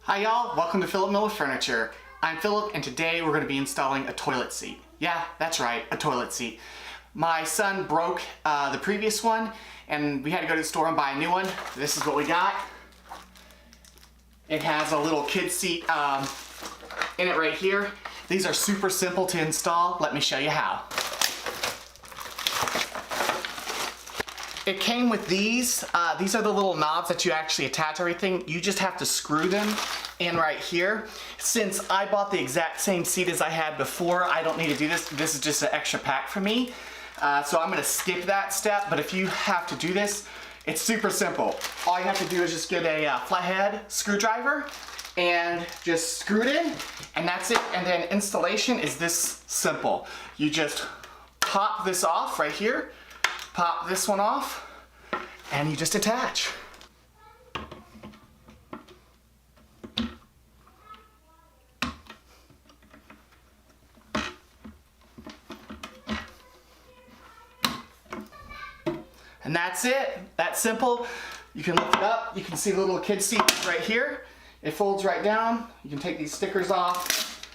Hi y'all, welcome to Philip Miller Furniture. I'm Philip and today we're going to be installing a toilet seat. Yeah, that's right, a toilet seat. My son broke the previous one and we had to go to the store and buy a new one. This is what we got. It has a little kid seat in it right here. These are super simple to install. Let me show you how. It came with these. These are the little knobs that you actually attach everything. You just have to screw them in right here. Since I bought the exact same seat as I had before, I don't need to do this. This is just an extra pack for me. So I'm gonna skip that step, but if you have to do this, it's super simple. All you have to do is just get a flathead screwdriver and just screw it in, and that's it. And then installation is this simple. You just pop this off right here, pop this one off, and you just attach. And that's it. That's simple. You can lift it up. You can see the little kid seat right here. It folds right down. You can take these stickers off.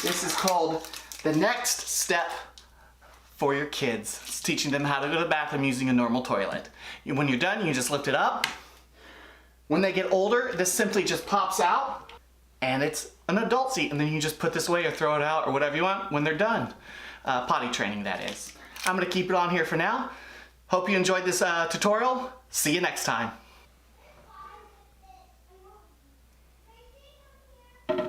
This is called the next step for your kids. It's teaching them how to go to the bathroom using a normal toilet. When you're done, you just lift it up. When they get older, this simply just pops out and it's an adult seat, and then you just put this away or throw it out or whatever you want when they're done. Potty training, that is. I'm gonna keep it on here for now. Hope you enjoyed this tutorial. See you next time.